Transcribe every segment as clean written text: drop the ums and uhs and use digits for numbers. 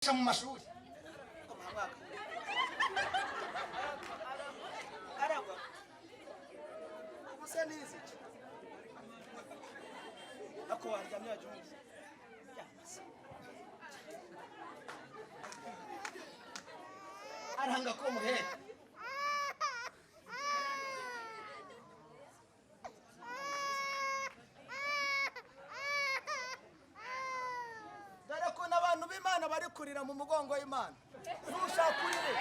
mu mashuri aragwa gusa nizi ako waryamye ajunze aranga ko muhere b'Imana bari kurira mu mugongo w'Imana nushaka urire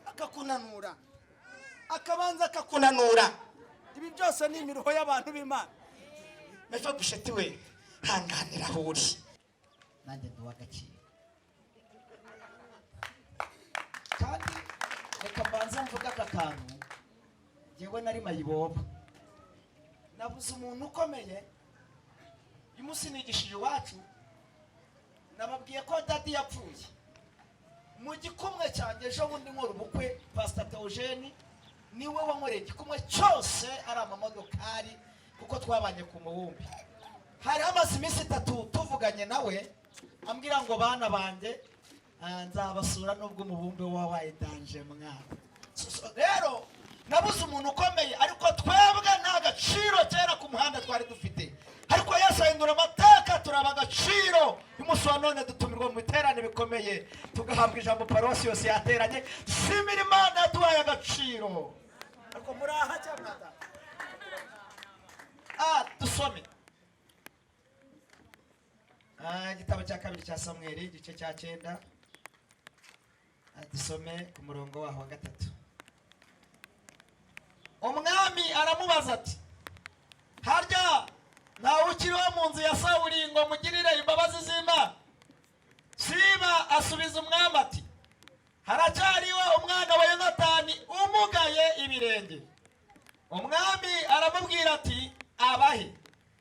akakunanura akabanza akakunanura ibi byose ni imiruho y'abantu b'Imana mefa busheti we hanganira aho uri nanjye nduwagakira kandi reka mbanze mvuga aka kantu yewe nari mayiboba nabuze umuntu ukomeye umunsi nigishije iwacu nababwiye ko dadi yapfuye mu gikumwe cyanjye ejo bundi nkora ubukwe Pastor Theogene niwe wankoreye igikumwe cyose ari amamodokari kuko twabanye ku mubumbi hari amaze iminsi 3 tuvuganye nawe ambwira ngo bana banje nzabasura nubwo umubumbe wabaye danje mwana rero nabuze umuntu ukomeye ariko twebwe nta gaciro cyera ku muhanda twari dufite ariko Yesu ahindura amateka turaba agaciro umunsi wa none dutumirwa mu biterane bikomeye tugahabwa ijambo parosi yose yateranye dushimira Imana yaduhaye agaciro ariko muraha cyangwa dusome igitabo cya 2 cya Samuel igice cya 9 dusome ku murongo waho wa 3 umwami aramubaza ati harya ntawe ukiriho mu nzu ya Sawuli ngo mugirire imbabazi z'Imana Siba asubiza umwami ati haracyariho umwana wa Yonatani umugaye ibirenge umwami aramubwira ati abahe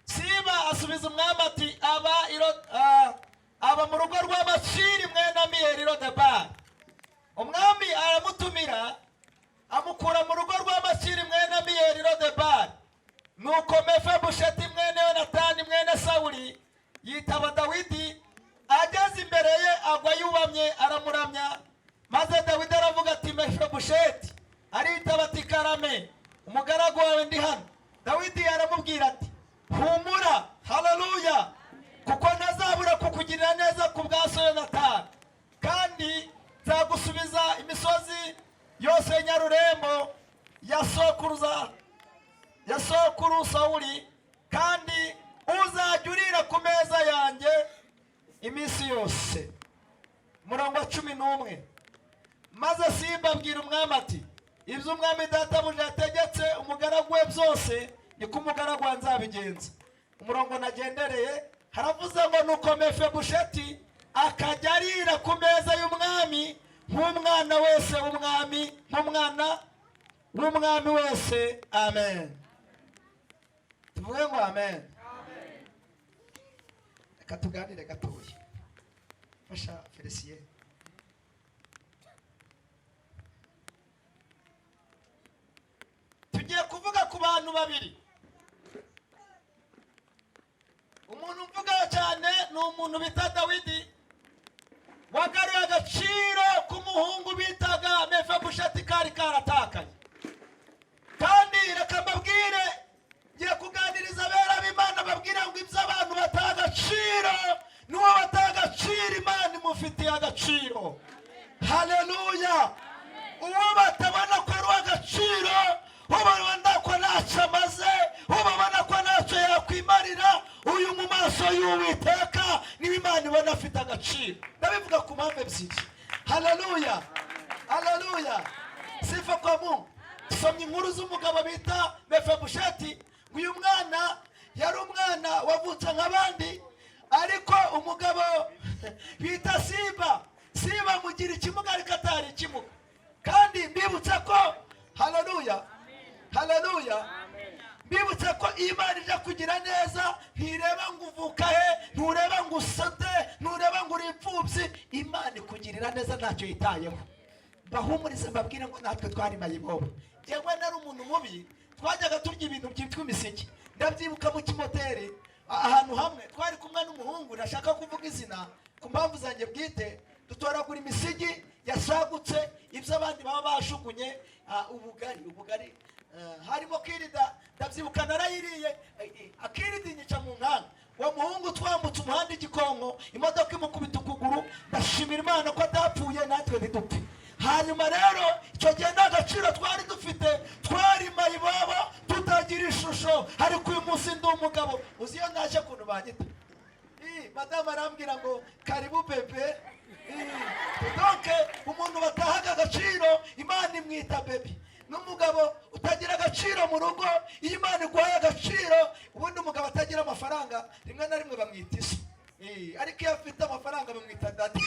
Siba asubiza umwami ati aba mu rugo rw'Abashiri mwene Amiyeli Lodebari umwami aramutumira amukura mu rugo rw'Abashiri mwene Amiyeli Lodebari nuko Mefibosheti mwene Yonatani mwene Sawuli yitaba Dawidi ageze imbere ye agwa yubamye aramuramya maze Dawidi aravuga ati Mefibosheti aritaba ati karame umugaragu wawe ndi hano Dawidi aramubwira ati humura haleluya kuko ntazabura kukugirira neza ku bwa so Yonatani kandi nzagusubiza imisozi yose Nyarurembo ya sokuru Sawuli kandi uzajurira ku meza yanjye iminsi yose murongo 11 maze Simba abwira umwami ati ibyo umwami databuja yategetse umugaragu we byose niko umugaragu nzabigenza umurongo nagendereye haravuze ngo nuko Mefibosheti akajya arira ku meza y'umwami nk'umwana wese w'umwami nk'umwana w'umwami wese amen tuvuge ngo amen reka tuganire gatoya fasha Felicien tugiye kuvuga ku bantu babiri umuntu mvuga cyane ni umuntu bita Dawidi wagaruye agaciro k'umuhungu bitaga Mefibosheti kari karatakaye kandi reka mbabwire ngiye kuganiriza abera b'Imana babwira ngo ibyo abantu batagaciro n'uwo batagaciro Imana imufitiye agaciro haleluya uwo batabona ko ari agaciro ubabona ko ntacyo amaze ubabona ko ntacyo yakwimarira uyu mu maso y'Uwiteka niba Imana ibona afite agaciro ndabivuga ku mpamvu ebyiri haleluya haleluya sifa kwa Mungu somye inkuru z'umugabo bita Mefibosheti uyu mwana yari umwana wavutse nk'abandi ariko umugabo bita Siba mugira ikimuga ariko atari ikimuga kandi mbibutse ko haleluya haleluya mbibutse ko Imana ije kugira neza ntireba ngo uvuka he ntureba ngo usate ntureba ngo uri imfubyi Imana ikugirira neza ntacyo yitayeho bahumurize mbabwire ngo natwe twari mayibobo. Yewe nari umuntu mubi, twajyaga turya ibintu byitwa imiseke. Ndabyibuka mu kimoteri ahantu hamwe twari kumwe n'umuhungu nashaka kuvuga izina ku mpamvu zanjye bwite, dutoragura imisigi yashagutse ibyo abandi baba bashugunye. Ubugari harimo kirida, ndabyibuka narayiriye, akirida inyica mu nkanga. Uwo muhungu twambutse umuhanda igikonko, imodoka imukubita ukuguru, ndashimira Imana ko atapfuye natwe ntidupfe. Hanyuma rero icyo gihe nta gaciro twari dufite, twari mayibobo tutagira ishusho, ariko uyu munsi ndi umugabo. Uzi iyo naje kuntu banyita madamu arambwira ngo karibu bebe. Donc umuntu batahaga agaciro Imana imwita bebe. N'umugabo utagira agaciro mu rugo, iyo Imana iguhaye agaciro, ubundi umugabo atagira amafaranga rimwe na rimwe bamwita isi, ariko iyo afite amafaranga bamwita dadi.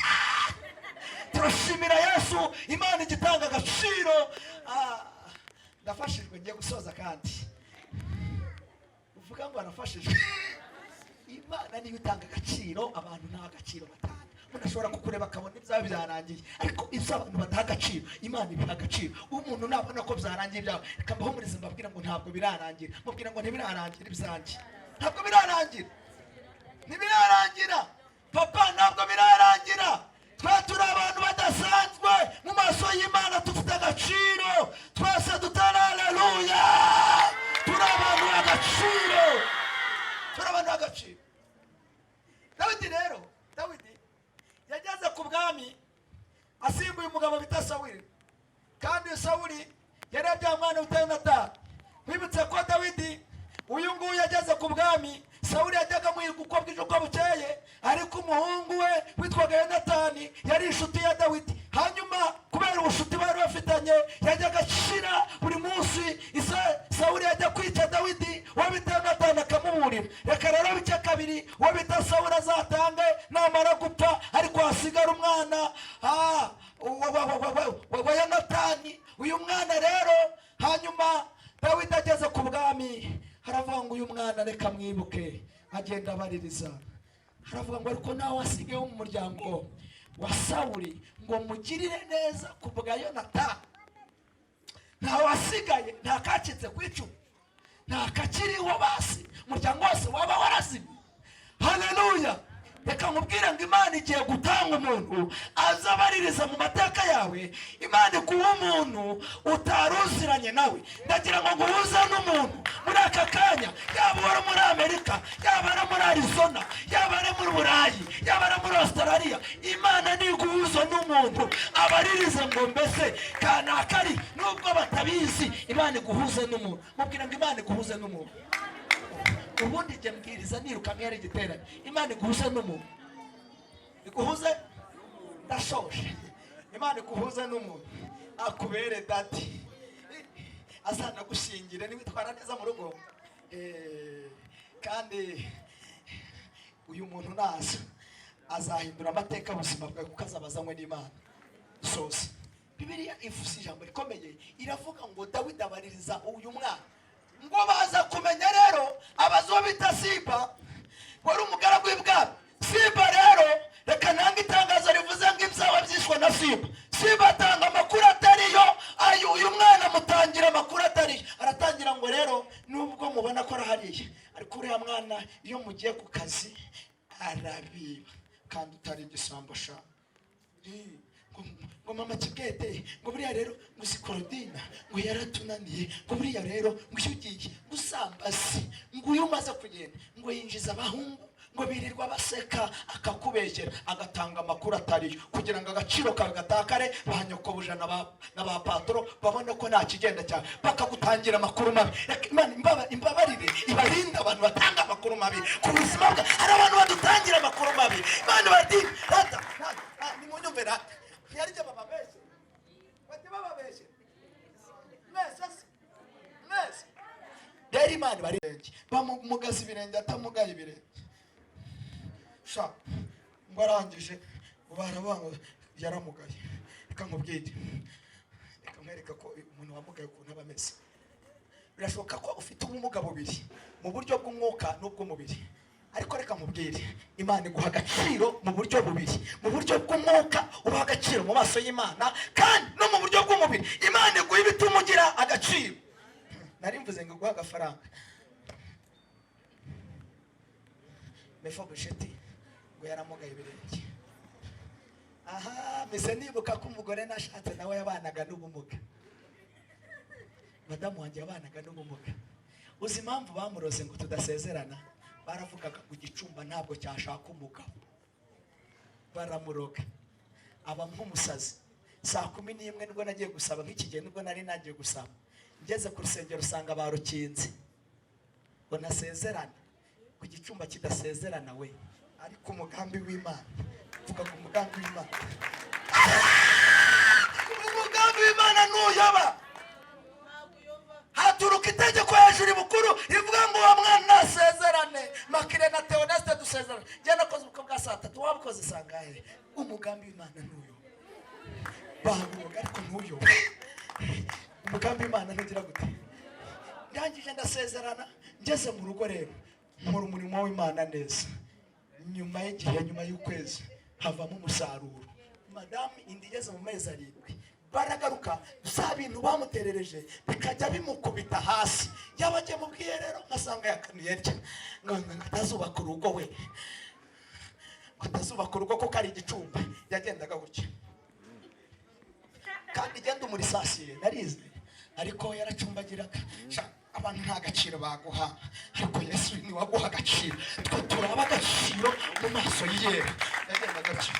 Turashimira Yesu, Imana igitanga agaciro. Ndafashijwe, ngiye gusoza kandi uvuga ngo arafashijwe. Imana niyo itanga agaciro, abantu nta gaciro batanga. Umuntu ashobora kukureba akabona ibyawe byarangiye, ariko ibyo abantu badaha agaciro Imana ibiha agaciro. Umuntu nabona ko byarangiye ibyawe, reka mbahumurize mbabwira ngo ntabwo birarangira. Mubwira ngo ntibirarangira ibyanjye, ntabwo birarangira, ntibirarangira. Papa, ntabwo birarangira. Twe turi abantu badasanzwe mu maso y'Imana, dufite agaciro twese, dutara haleluya. Turi abantu b'agaciro, turi abantu b'agaciro. Dawidi rero, Dawidi yageze ku bwami asimbuye umugabo bita Sawuli, kandi Sawuli yari yabyaye umwana witwa Yonatani. Wibutse ko Dawidi uyu nguyu yageze ku bwami, Sawuli yajyaga muhiga uko bwije uko bukeye, ariko umuhungu we witwaga Yonatani yari inshuti ya Dawidi. Hanyuma kubera ubushuti bari bafitanye, yajyaga ashira buri munsi Sawuli yajya kwica Dawidi, uwo bita Yonatani akamuburira. Reka rero bice kabiri, uwo bita Sawuli azatange namara gupfa, ariko hasigara umwana wa Yonatani. Uyu mwana rero, hanyuma Dawidi ageze ku bwami, haravuga ngo uyu mwana reka mwibuke. Agenda abaririza, haravuga ngo ariko nawe wasigaye mu muryango wa Sawuli ngo mugirire neza ku bwa Yonatani. Nta wasigaye, nta kacitse ku icumu, nta kakiriho, basi umuryango wose waba warazimye. Haleluya. Reka nkubwire ngo Imana igiye gutanga umuntu azabaririza mu mateka yawe. Imana ikuha umuntu utaruziranye nawe. Ndagira ngo nguhuze n'umuntu muri aka kanya, yaba ari muri Amerika, yaba ari muri Arizona, yaba ari muri Burayi, yaba ari muri Australia. Imana niguhuza n'umuntu abaririze ngo mbese kanakari, nubwo batabizi Imana iguhuze n'umuntu. Mubwira ngo Imana iguhuze n'umuntu. Ubundi jye mbwiriza nirukamye yari igiterane. Imana iguhuze n'umuntu, iguhuze. Ndashoje. Imana iguhuze n'umuntu akubere dati, azana gushingire nibitwara neza mu rugo. Kandi uyu muntu naza azahindura amateka y'ubuzima bwawe, kuko azabazanywe n'Imana. Soze Bibiliya ivuze ijambo rikomeye, iravuga ngo Dawidi abaririza uyu mwana ngo baza kumenya rero abazo bita Siba wari umugaragu w'ibwami. Siba rero, reka nanga itangazo rivuze ngo ibyawe byishwe na Siba. Siba atanga amakuru atariyo, uyu mwana mutangira amakuru atariyo. Aratangira ngo rero nubwo mubona ko arahariye, ariko uriya mwana iyo mugiye ku kazi arabiba, kandi utari igisambo sha. Ngo mama Kibwete, ngo buriya rero ngo Korodina ngo yaratunaniye, ngo buriya rero ngo iyo ugiye gusambazi, ngo uyu umaze kugenda ngo yinjiza abahungu, ngo birirwa baseka, akakubeshyera, agatanga amakuru atariyo, kugira ngo agaciro kawe gatakare, banyokobuje na ba patoro babone ko nta kigenda cyane, bakagutangira amakuru mabi. Imana imbabarire ibarinde abantu batanga amakuru mabi ku buzima bwa. Hari abantu badutangira amakuru mabi. Imana bati rata nimunyumve rata, yarije baba beshe bati baba beshe mese rero Imana barenge bamugaza ibirenge atamugaye ibirenge sha, ngo arangije barabanga yaramugaye. Reka nkubwire, reka mwereka ko umuntu wamugaye ukuntu aba ameze. Birashoboka ko ufite ubumuga bubiri, mu buryo bw'umwuka n'ubw'umubiri. ariko reka mubwire, Imana iguha agaciro mu buryo bubiri. Mu buryo bw'umwuka ubaha agaciro mu maso y'Imana, kandi no mu buryo bw'umubiri Imana iguha ibituma ugira agaciro. Nari mvuze ngo guha agafaranga. Mefibosheti ngo yaramugaye ibirenge. Aha, mbese nibuka ko umugore nashatse nawe yabanaga n'ubumuga. Madamu wanjye yabanaga n'ubumuga. Uzi impamvu bamuroze ngo tudasezerana? Baravugaga ku gicumba ntabwo cyashaka umugabo. Baramuroga aba nk'umusazi. Saa 11 nibwo nagiye gusaba, nk'iki gihe nibwo nari nagiye gusaba. Ngeze ku rusengero usanga barukinze ngo nasezerana. Ku gicumba kidasezerana we, ariko umugambi w'Imana. Vuga ku mugambi w'Imana. Umugambi w'Imana nuyaba. Haturuka itegeko hejuru ibukuru ivuga ngo wa mwana nasezerane. Makire na Theoneste dusezerane. Njye nakoze ubukwe bwa saa 3, wabukoze sangahe? Umugambi w'Imana nuyo. Bavuga ariko nuyo. Umugambi w'Imana ntugira gute? Ndangije ndasezerana, ngeze mu rugo rero nkora umurimo w'Imana neza. Nyuma y'igihe, nyuma y'ukwezi havamo umusaruro. Madamu indigeze mu mezi 7 baragaruka, za bintu bamuterereje bikajya bimukubita hasi. Yabagiye mu bwiherero ngasanga yakanuye rye ngo atazubaka urugo we, atazubaka urugo kuko ari igicumba. Yagendaga gutya kandi genda muri sasiye narize, ariko yaracumbagiraga. Abantu nta gaciro baguha, ariko Yesu ni waguha agaciro. Twe turaba agaciro mu maso ye. Yagendaga gutya,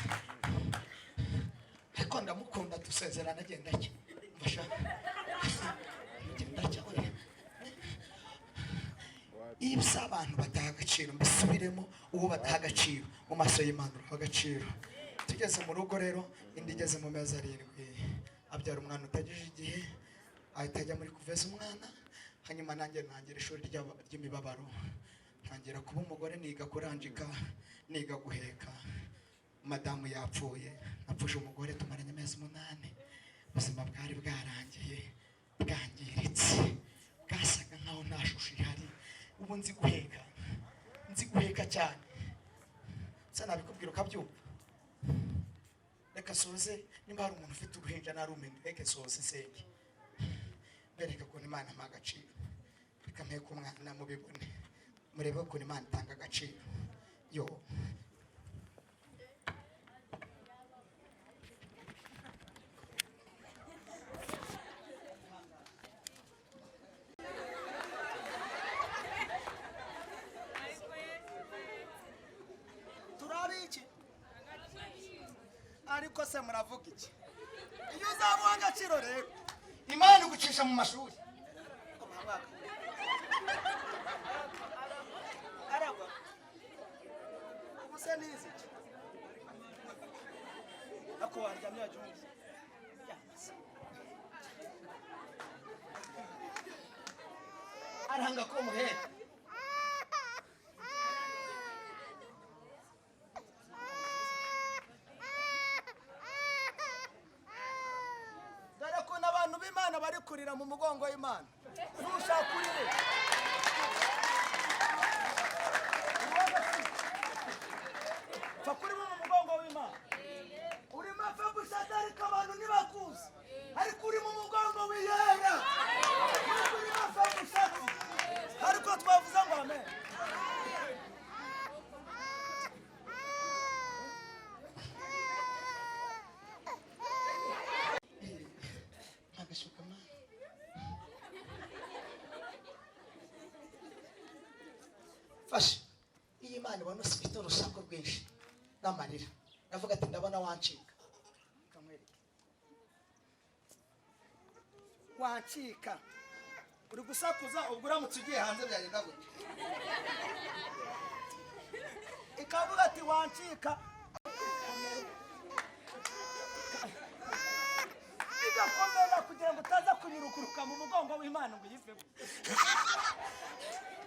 ariko ndamukunda, dusezerana agenda cye. Mfasha agenda cye. Iyo abantu bataha agaciro, mbisubiremo, uwo bataha agaciro mu maso y'Imana uha agaciro. Tugeze mu rugo rero, indi igeze mu mezi 7 abyara umwana utagejeje igihe, ahita ajya muri kuveza umwana. Hanyuma nanjye ntangira ishuri ry'imibabaro, ntangira kuba umugore, niga kuranjika, niga guheka. Madamu yapfuye, napfuje umugore, tumaranye amezi 8. Ubuzima bwari bwarangiye, bwangiritse, bwasaga nkaho nta shusho ihari. Ubu nzi guheka cyane. Sanabikubwira ukabyumva. Reka soze, nimba hari umuntu ufite uruhinja narumenye, reka soze senge. Bereka ko Imana nta gaciro. Reka mpeke umwana mubibone, murebe ko Imana itanga agaciro. Yo turabiki ariko se muravuga iki? Iyo uzamuha agaciro rero, Imana igucisha mu mashuri. Aragwa ubuse nizi iki? Ako waryamye ajunze aranga ko muhera. Bari kurira mu mugongo w'Imana. Ntushaka kurire. Fakuri mu mugongo w'Imana. Uri Mefibosheti ariko abantu ntibakuzi. Ariko uri mu mugongo w'Iyera. Uri Mefibosheti. Ariko twavuze ngo amen. Fashe iyi Imana ibona ufite urusaku rwinshi n'amarira. Navuga ati ndabona wancika. Kamwereke wancika, uri gusakuza. Ubwo uramutse ugiye hanze byagenda gute? Ikavuga ati wancika, igakomera kugira ngo utaza kunyurukuruka mu mugongo w'Imana ngo yivemo.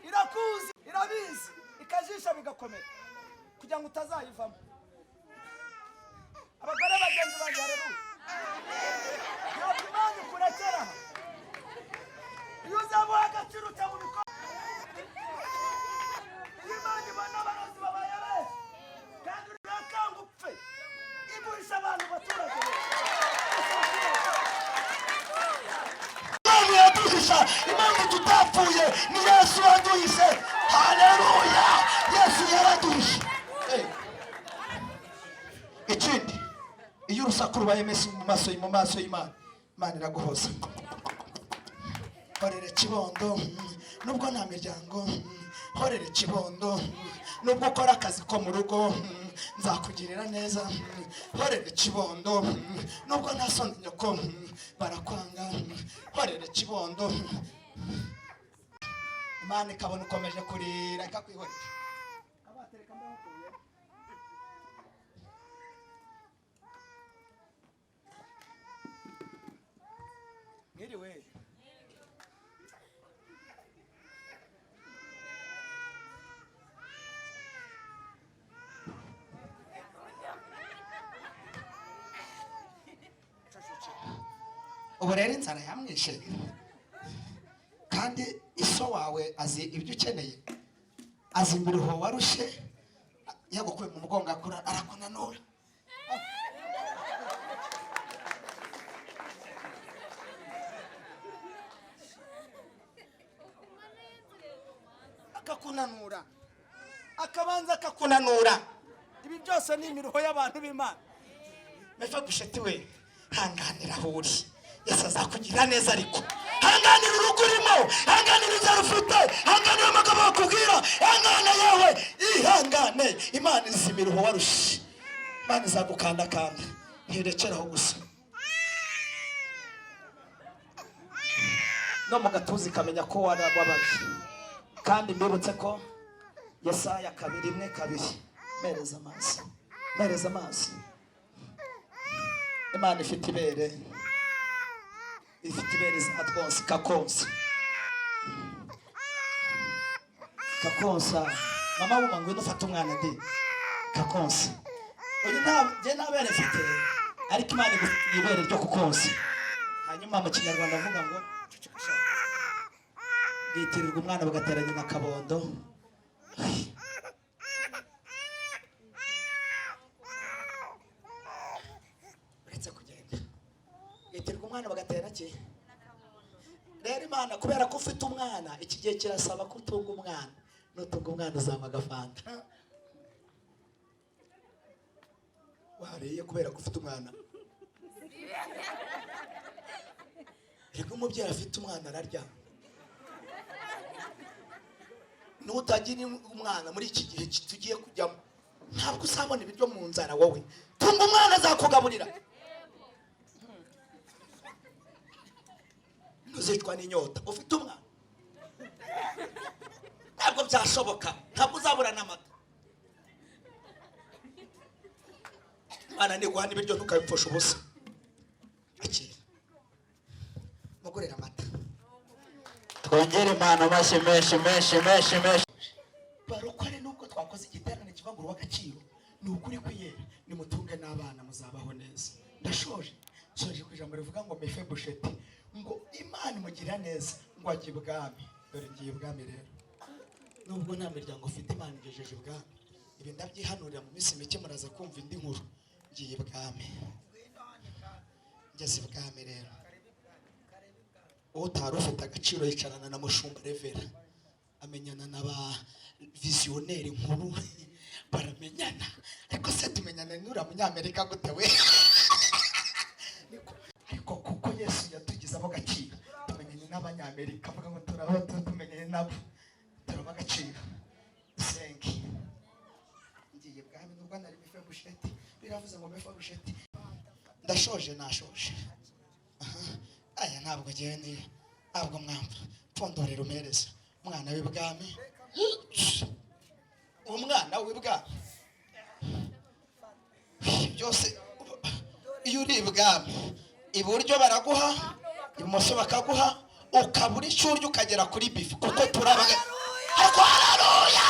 Irakuzi, irabizi, ikajisha bigakomera kugira ngo utazayivamo. Abagore bagenzi banjye, haleluya. Ntabwo Imana ikurekera. Iyo uzamuha agaciro utabubikora. Iyo Imana ibona umugisha. Impamvu tutapfuye ni Yesu waduhishe. Haleluya, Yesu yaraduhishe. Ikindi, iyo urusaku rubaye mu maso y'Imana, Imana iraguhoza. Horere kibondo nubwo nta miryango, horere kibondo nubwo ukora akazi ko mu rugo, nzakugirira neza. Horere kibondo nubwo nta soni nyoko barakwanga, horere kibondo. Imana ikabona ukomeje kurira ikakwihorera. Mwiriwe. Ubu rero inzara yamwishe, kandi iso wawe azi ibyo ukeneye, azi imiruho warushe, yagukuye mu mugongo arakunanura. Akakunanura, akabanza akakunanura. Ibi byose ni imiruho y'abantu b'Imana. Mefibosheti we, hanganira aho uri, Yesu azakugira neza. Ariko hanganira urugo urimo, hanganira inzara ufite, hanganira amagambo bakubwira, hangana yewe, ihangane. Imana izi imiruho warushe, Imana izagukandakanda, ntirekeraho gusa. No mu gatuza ikamenya ko warababaje. Kandi mbibutse ko Yesaya 2:1-2, mereza amazi, mereza amazi. Imana ifite ibere, ifite ibere zatwonse kakonsa, kakonsa. Mama wuma ngwino ufata umwana ndi kakonsa. Uyu ntabere mfite, ariko Imana ifite ibere ryo kukonsa. Hanyuma mu Kinyarwanda avuga ngo bwitirirwa umwana bagateranya na kabondo. Uretse kugenda bwitirirwa umwana bagatera ki? Rero Imana kubera ko ufite umwana, iki gihe kirasaba ko utunga umwana. Nutunga umwana uzanywa agafanta. Wariye kubera ko ufite umwana. Rego umubyeyi afite umwana ararya. Nutagira umwana muri iki gihe tugiye kujyamo, ntabwo uzabona ibiryo mu nzara. Wowe tunga umwana azakugaburira, ntuzicwa n'inyota. Ufite umwana ntabwo byashoboka, ntabwo uzabura n'amata. Imana niguha n'ibiryo ntukabipfusha ubusa. Akira mugurira amata. Twongere Imana amashyi menshi. Barokore nuko twakoze igiterane kivagura w'agaciro. Ni ukuri kwiyera, nimutunge n'abana muzabaho neza. Ndashoje ku ijambo rivuga ngo Mefibosheti, ngo Imana imugira neza, ngo ajye ibwami. Dore ngiye ibwami rero. Nubwo nta miryango ufite, Imana igejeje ibwami. Ibi ndabyihanurira mu minsi mike, muraza kumva indi nkuru. Ngiye ibwami, ngeze ibwami rero. Utari ufite agaciro yicarana na mushumba Revera, amenyana n'aba visionnaire nkuru, baramenyana. Ariko se tumenyana n'ura munyamerika gute we? Ariko kuko Yesu yatugizamo agaciro, tumenyanye n'abanyamerika, avuga ngo turaho tumenyanye nabo, turaba agaciro. Senki ngiye bwami, nubwo nari Mefibosheti, biravuze ngo Mefibosheti. Ndashoje, nashoje. Aya ntabwo gende, ntabwo mwamva. Pfondorera umereza umwana w'ibwami, umwana w'ibwami. Byose iyo uri ibwami, iburyo baraguha, ibumoso bakaguha, ukabura icyo urya ukagera kuri bifu, kuko turabaga. Haleluya,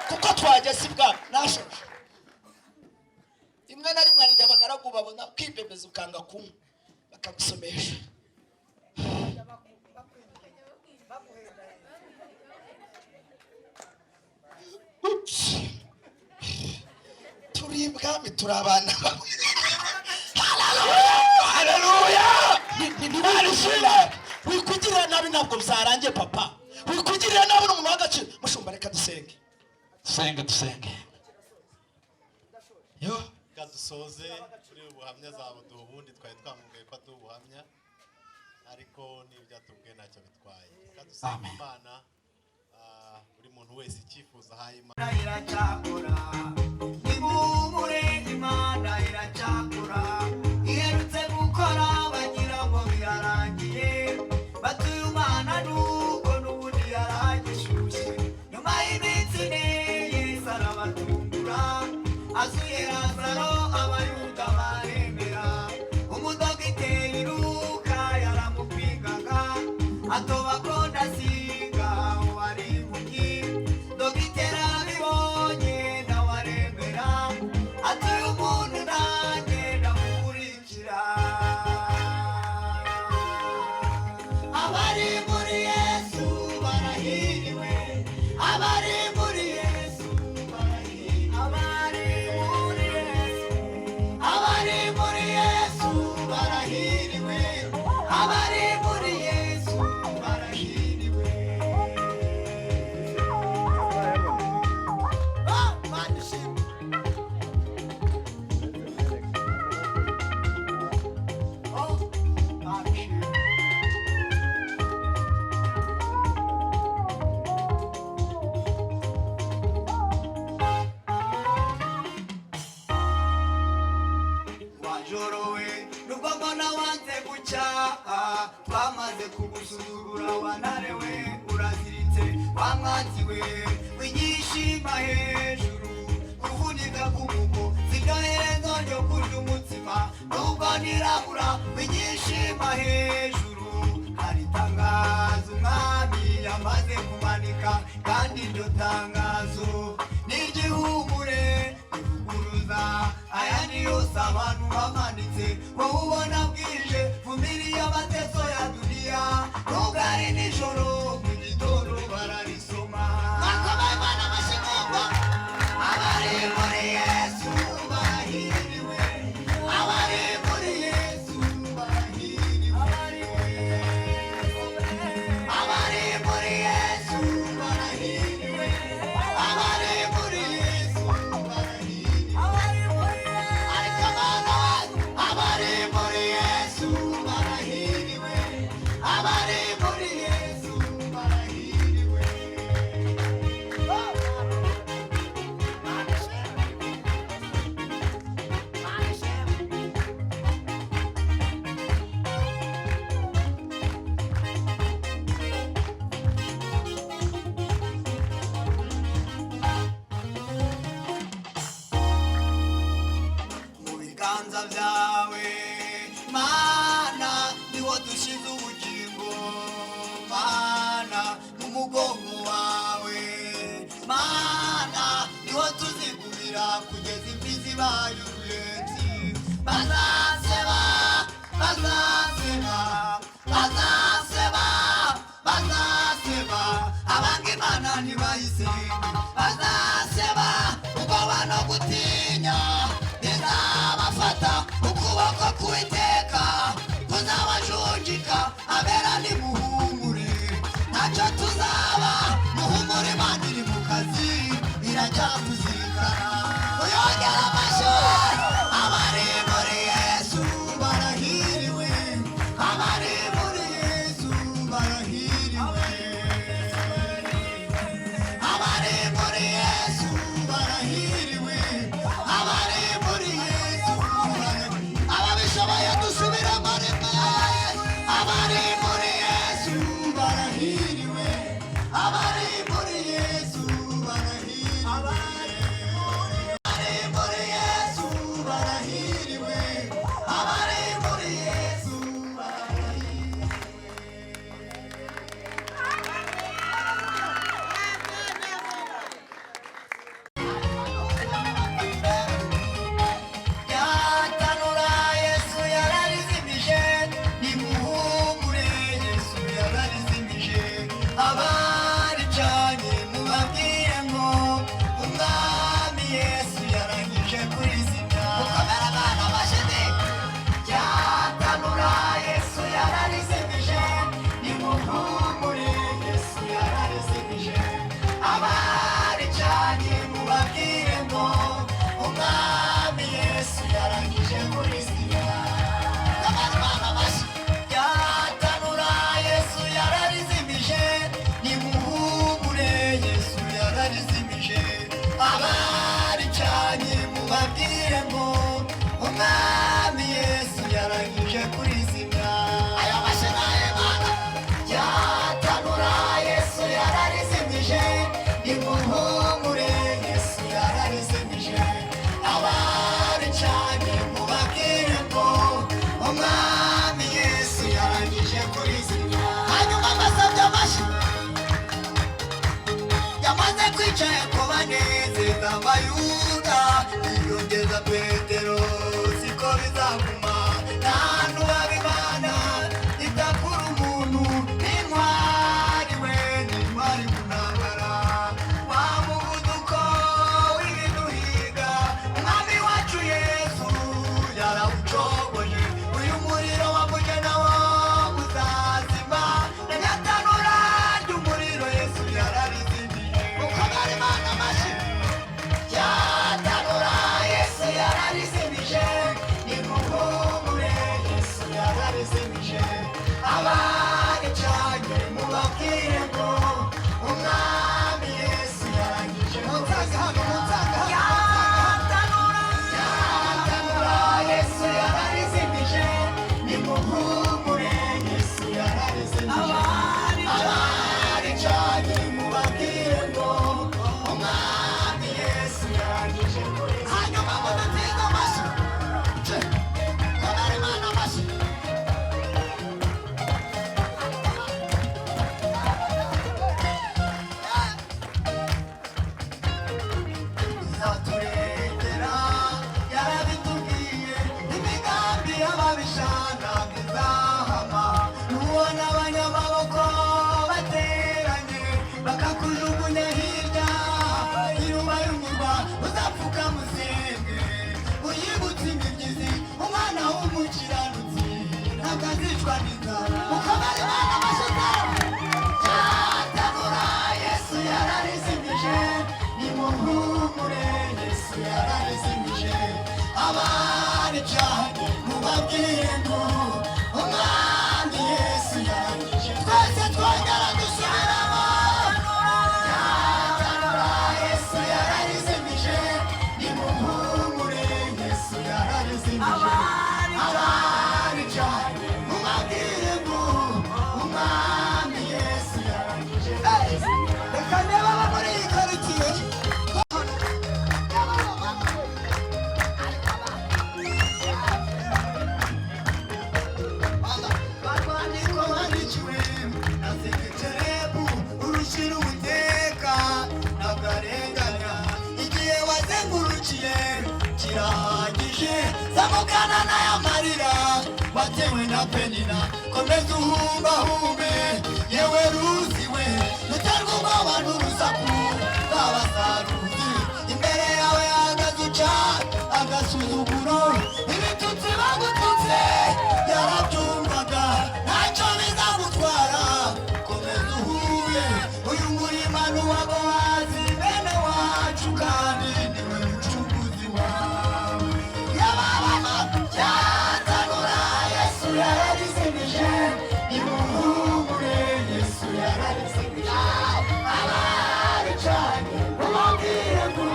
kuko twageze ibwami. Nashoje rimwe na rimwe njya abagaragu babona kwibebeza ukanga kumwe, bakagusomesha. Turi ibwami, turi abana bawe. Haleluya, haleluya. Wikugirana nabi ntabwo byarangiye papa. Wikugirira nabi n'umuntu w'agaciro. Mushumba reka dusenge. Dusenge. Yo. Kadusoze kuri ubuhamya zabo duhubundi twari twamubwiye ko atubuhamya ariko n'ibyatubwiye ntacyo bitwaye. Kadusenge Imana buri muntu wese icyifuza haye Imana iracyakora. Nimumure Imana iracyakora. Iherutse gukora bagira ngo birarangiye. Batuye Imana nuko n'ubundi yaragishushe. Nyuma y'iminsi ine Yesu arabatungura. Azuye Lazaro abayuda baremera. Umudogiteri Luka yaramupingaga. Atoba ko ndasiga wari impumyi. Dogiteri abibonye nawe aremera. Ati umuntu nanjye ndamukurikira. Abari muri Yesu barahiriwe. Abari muri Yesu barahiriwe. Abari muri Yesu barahiriwe. Abari muri Yesu barahiriwe. Mana ishimwe. Mana ishimwe. Wajorowe nubwo mbona wanze gucyaha. Twamaze kugusuzugura wanarewe uraziritse. Wamwanziwe wigishima hejuru. Kuvunika k'umugo siryo herezo ryo kurya umutsima. Nubwo nirabura wigishima hejuru. Hari itangazo umwami yamaze kumanika. Kandi iryo tangazo ni iry'ihumure rivuguruza ayandi yose abantu bamanitse. Wowe ubona bwije vumiriya amateso ya duniya. Nubwo ari nijoro mu gitondo bararisoma. Mwakomaye Imana amashyiga. Abari muri Yesu barahiriwe. Abari muri Yesu barahiriwe. Abari muri Yesu barahiriwe. Abari muri Yesu barahiriwe. Ariko abana abari muri Yesu barahiriwe. Abari muri Yesu barahiriwe. Mu biganza byawe Mana niho dushize ubugingo. Mana mu mugongo wawe Mana niho tuzigumira kugeza imvi zibaye uruyenzi. Bazaseba, bazaseba, bazaseba, bazaseba. Abanga Imana ntibayisenge. Bazaseba ubwoba no gutinya bizabafata. Ukuboko k'Uwiteka kuzabajunjika. Abera nimuhumure ntacyo tuzaba. Muhumure Imana iri mu kazi iracyatuzirikana. Uyongera amashyi. Abari muri Yesu abari cyane mubabwire ngo umwami Yesu yarangije kuri hanyuma mudatega amashyi komera Imana amashyi izaturengera yarabitubwiye imigambi y'ababishaka bizahama nubona abanyamaboko bateranye bakakujugunya hirya inyuma y'umurwa uzapfuka musenge uyibutse imibyizi umwana w'umukiranutsi ntabwo azicwa n'inzara mukomere Imana amashyi cyatanura Yesu yararizimije nimuhumure Yesu yararizimije abari cyane mubabwire ngo umwami Yesu yarangije twese twongera dusubiramo cyatanura Yesu yararizimije nimuhumure Yesu yararizimije abari cyane mubabwire ngo umwami Yesu yarangije reka ndebe abo muri iyi karitsiye barwandiko bandikiwe na seketerebu urushyira ubuteka ntabwo arenganya igihe wazengurukiye kirahagije zamukana n'aya marira watewe na penina komeza uhumbahume yewe ruziwe ruterwa ubwoba n'urusaku rw'abasaruzi imbere yawe hahagaze uca agasuzuguro ibitutsi bagututse yarabyumvaga ntacyo bizagutwara komeza uhuye uyu murima n'uwabo wazi bene wacu kandi niwe mucunguzi wawe yababama cyatanura Yesu yararizimije nimuhumure Yesu yararizimije abari cyane mubabwire ngo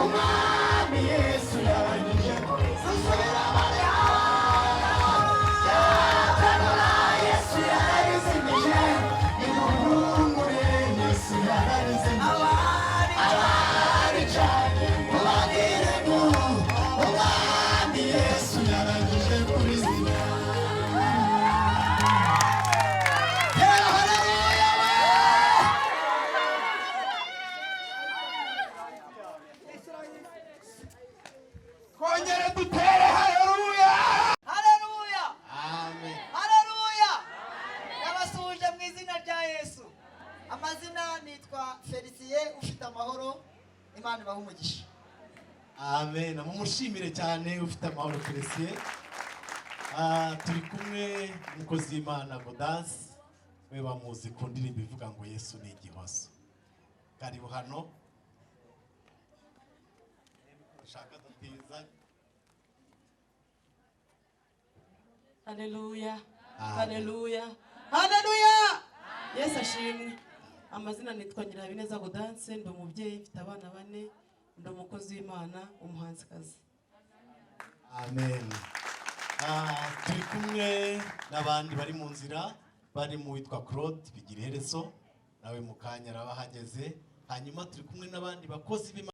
umwami Yesu yarangije susubira Mariya cyatanura Yesu yararizimije nimuhumure Yesu yararizimije abari cyane mubabwire ngo umwami Yesu yarangije kurizimya haleluya kongere dutere haleluya Haleluya! amen Haleluya! Nabasuhuje mu izina rya Yesu. Amazina nitwa Felicien ufite amahoro. Imana ibahe umugisha. amen mumushimire cyane ufite amahoro Felicien turi kumwe n'umukozi w'Imana Godansi we bamuzi ku ndirimbo ivuga ngo Yesu ni igihozo karibu hano ushaka dutiza Haleluya. Amen. Haleluya. Haleluya. Yesu ashimwe. Amazina nitwa Nyirabineza Godanse, ndi umubyeyi mfite abana 4, ndi umukozi w'Imana, umuhanzikazi. amen turi kumwe n'abandi bari mu nzira bari mu witwa Claude bigira iherezo nawe mu kanya arabahageze hanyuma turi kumwe n'abandi bakozi b'Imana